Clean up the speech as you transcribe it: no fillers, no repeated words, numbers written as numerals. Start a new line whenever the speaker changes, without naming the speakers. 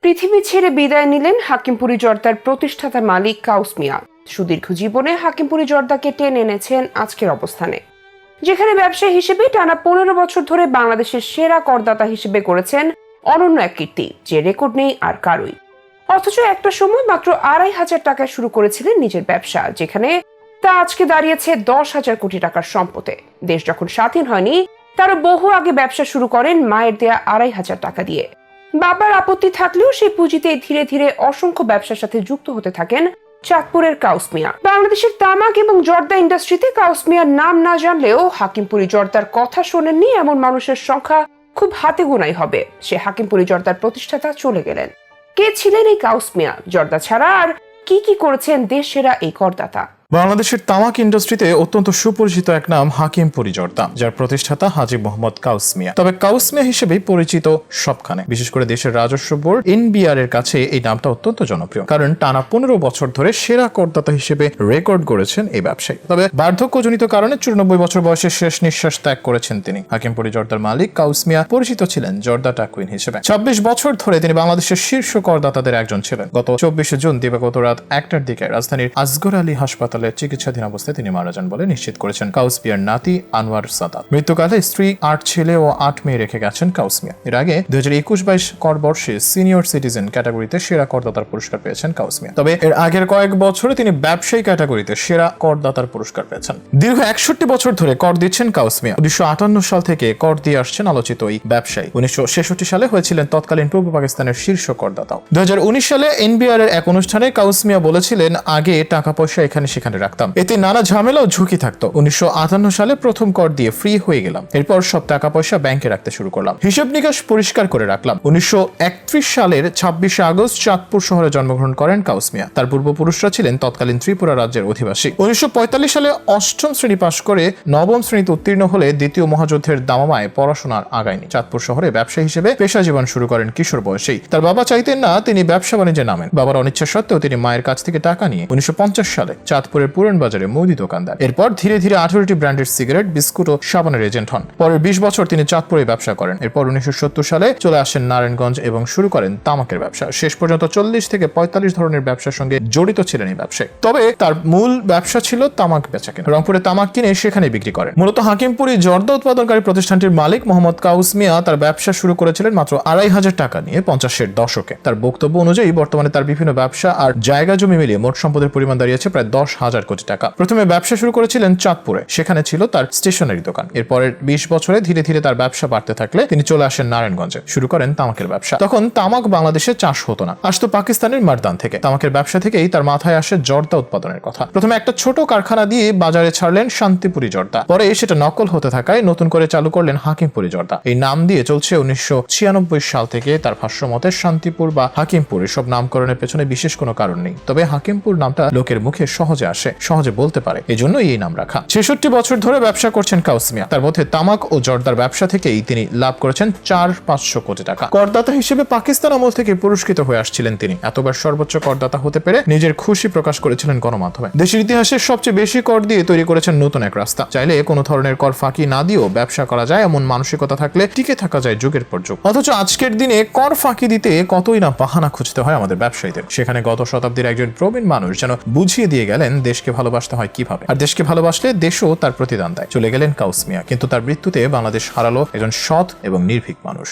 পৃথিবী ছেড়ে বিদায় নিলেন হাকিমপুরী জর্দার প্রতিষ্ঠাতা মালিক কাউস মিয়া। সুদীর্ঘ জীবনে হাকিমপুরী জর্দাকে টেনে এনেছেন আজকের অবস্থানে, যেখানে ব্যবসায়ী হিসেবে টানা 15 বছর ধরে বাংলাদেশের সেরা করদাতা হিসেবে করেছেন অনন্য এক কীর্তি, যে রেকর্ড নেই আর কারোই। অথচ একটা সময় মাত্র 2,500 টাকায় শুরু করেছিলেন নিজের ব্যবসা, যেখানে তা আজকে দাঁড়িয়েছে 10,000 কোটি টাকার সম্পদে। দেশ যখন স্বাধীন হয়নি, তারও বহু আগে ব্যবসা শুরু করেন মায়ের দেয়া 2,500 টাকা দিয়ে। বাবার আপত্তি থাকলেও সেই পুঁজিতে ধীরে ধীরে অসংখ্য ব্যবসার সাথে যুক্ত হতে থাকেন চাঁদপুরের কাউস মিয়া। বাংলাদেশের তামাক এবং জর্দা ইন্ডাস্ট্রিতে কাউস মিয়ার নাম না জানলেও হাকিমপুরী জর্দার কথা শোনেননি এমন মানুষের সংখ্যা খুব হাতে গোনাই হবে। সে হাকিমপুরী জর্দার প্রতিষ্ঠাতা চলে গেলেন। কে ছিলেন এই কাউস মিয়া? জর্দা ছাড়া আর কি করেছেন দেশ সেরা এই করদাতা?
বাংলাদেশের তামাক ইন্ডাস্ট্রিতে অত্যন্ত সুপরিচিত এক নাম হাকিমপুরী জর্দা, যার প্রতিষ্ঠাতা হাজী মোহাম্মদ কাউস মিয়া। তবে কাউস মিয়া হিসেবেই পরিচিত সবখানে, বিশেষ করে দেশের রাজস্ব বোর্ড NBR এর কাছে এই নামটা অত্যন্ত জনপ্রিয়, কারণ টানা 15 বছর ধরে সেরা করদাতা হিসেবে রেকর্ড গড়েছেন এই ব্যবসায়ী। তবে বার্ধক্যজনিত কারণে 94 বছর বয়সে শেষ নিঃশ্বাস ত্যাগ করেছেন তিনি। হাকিমপুরী জর্দার মালিক কাউস মিয়া পরিচিত ছিলেন জর্দা টাকুইন হিসেবে। 26 বছর ধরে তিনি বাংলাদেশের শীর্ষ করদাতাদের একজন ছিলেন। গত 24 জুন দিবাগত রাত 1টার দিকে রাজধানীর আসগর আলী হাসপাতালে চিকিৎসাধীন অবস্থায় তিনি মারা যান বলে নিশ্চিত করেছেন কাউস মিয়ার নাতি আনোয়ার সাদাত। মৃত্যুকালে স্ত্রী 8 ছেলে ও 8 মেয়ে রেখে গেছেন কাউস মিয়া। এর আগে 2021-22 করবর্ষে সিনিয়র সিটিজেন ক্যাটাগরিতে সেরা করদাতার পুরস্কার পেয়েছেন কাউস মিয়া। তবে এর আগের কয়েক বছরে তিনি ব্যবসায়ী ক্যাটাগরিতে সেরা করদাতার পুরস্কার পেয়েছেন। দীর্ঘ 61 বছর ধরে কর দিচ্ছেন কাউস মিয়া। 1958 সাল থেকে কর দিয়ে আসছেন আলোচিত এই ব্যবসায়ী। 1966 সালে হয়েছিলেন তৎকালীন পূর্ব পাকিস্তানের শীর্ষ করদাতাও। 2019 সালে NBR এর এক অনুষ্ঠানে কাউস মিয়া বলেছিলেন, আগে টাকা পয়সা এখানে সেখানে রাখতাম, এতে নানা ঝামেলা ও ঝুঁকি থাকতো। 1958 সালে প্রথম কর দিয়ে ফ্রি হয়ে গেলাম। এরপর সব টাকা পয়সা ব্যাংকে রাখতে শুরু করলাম, হিসাব নিকাশ পরিষ্কার করে রাখলাম। 1931 সালের 26 আগস্ট চাঁদপুর শহরে জন্মগ্রহণ করেন কাউস মিয়া। তার পূর্বপুরুষরা ছিলেন তৎকালীন ত্রিপুরা রাজ্যের অধিবাসী। 1945 সালে 8ম শ্রেণী পাশ করে 9ম শ্রেণীতে উত্তীর্ণ হলে দ্বিতীয় মহাযুদ্ধের দামামায় পড়াশোনার আগায়নি। চাঁদপুর শহরে ব্যবসা হিসেবে পেশা জীবন শুরু করেন কিশোর বয়সেই। তার বাবা চাইতেন না তিনি ব্যবসা বাণিজ্যে নামেন। বাবার অনিচ্ছা সত্ত্বেও তিনি মায়ের কাছ থেকে টাকা নিয়ে 1950 সালে চাঁদপুরের পুরান বাজারে মুদি দোকানদার। এরপর ধীরে ধীরে 18টি ব্র্যান্ডের সিগারেট, বিস্কুট ও সাবানের এজেন্ট হন। পরের 20 বছর তিনি চাঁদপুরে ব্যবসা করেন। এরপর 1970 সালে চলে আসেন নারায়ণগঞ্জ এবং শুরু করেন তামাকের ব্যবসা। শেষ পর্যন্ত 40 থেকে 45 ধরনের ব্যবসার সঙ্গে জড়িত ছিলেন এই ব্যবসায়ী। তবে তার মূল ব্যবসা ছিল তামাক বেচাকেনা। রংপুরে তামাক কিনে সেখানে বিক্রি করেন। মূলত হাকিমপুরী জর্দা উৎপাদনকারী প্রতিষ্ঠানটির মালিক মোহাম্মদ কাউস মিয়া তার ব্যবসা শুরু করেছিলেন মাত্র 2,500 টাকা নিয়ে 50-এর দশকে। তার বক্তব্য অনুযায়ী বর্তমানে তার বিভিন্ন ব্যবসা আর জায়গা জমি মিলিয়ে মোট সম্পদের পরিমাণ দাঁড়িয়েছে প্রায় 10,000 কোটি টাকা। প্রথমে ব্যবসা শুরু করেছিলেন চাঁদপুরে, সেখানে ছিল তার স্টেশনারি দোকান। এরপরের 20 বছরে ধীরে ধীরে তার ব্যবসা বাড়তে থাকলে তিনি চলে আসেন নারায়ণগঞ্জে, শুরু করেন তামাকের ব্যবসা। তখন তামাক বাংলাদেশে চাষ হতো না, আসতো পাকিস্তানের মারদান থেকে। তামাকের ব্যবসা থেকেই তার মাথায় আসে জর্দা উৎপাদনের কথা। প্রথমে একটা ছোট কারখানা দিয়ে বাজারে ছাড়লেন শান্তিপুরী জর্দা। পরে সেটা নকল হতে থাকায় নতুন করে চালু করলেন হাকিমপুরী জর্দা। এই নাম দিয়ে চলছে 1996 সাল থেকে। তার ভাষ্য মতে শান্তিপুর বা হাকিমপুর এসব নামকরণের পেছনে বিশেষ কোনো কারণ নেই, তবে হাকিমপুর নামটা লোকের মুখে সহজে আসে, সহজে বলতে পারে, এজন্য এই নাম রাখা। 66 বছর ধরে ব্যবসা করছেন কাউস মিয়া। তার মধ্যে তামাক ও জর্দার ব্যবসা থেকেই তিনি লাভ করেছেন 400-500 কোটি টাকা। করদাতা হিসেবে পাকিস্তান আমল থেকে পুরস্কৃত হয়ে আসছিলেন তিনি। এতবার সর্বোচ্চ করদাতা হতে পেরে নিজের খুশি প্রকাশ করেছিলেন গণমাধ্যমে। দেশের ইতিহাসে সবচেয়ে বেশি কর দিয়ে তৈরি করেছেন নতুন এক রাস্তা। চাইলে কোনো ধরনের কর ফাঁকি না দিয়েও ব্যবসা করা যায়, এমন মানসিকতা থাকলে টিকে থাকা যায় যুগের পর যুগ। অথচ আজকের দিনে কর ফাঁকি দিতে কতই না বাহানা খুঁজতে হয় আমাদের ব্যবসায়ীদের। সেখানে গত শতাব্দীর একজন প্রবীণ মানুষ যেন বুঝিয়ে দিয়ে গেলেন দেশকে ভালোবাসতে হয় কিভাবে, আর দেশকে ভালোবাসলে দেশও তার প্রতিদান দেয়। চলে গেলেন কাউস মিয়া, কিন্তু তার মৃত্যুতে বাংলাদেশ হারালো একজন সৎ এবং নির্ভীক মানুষ।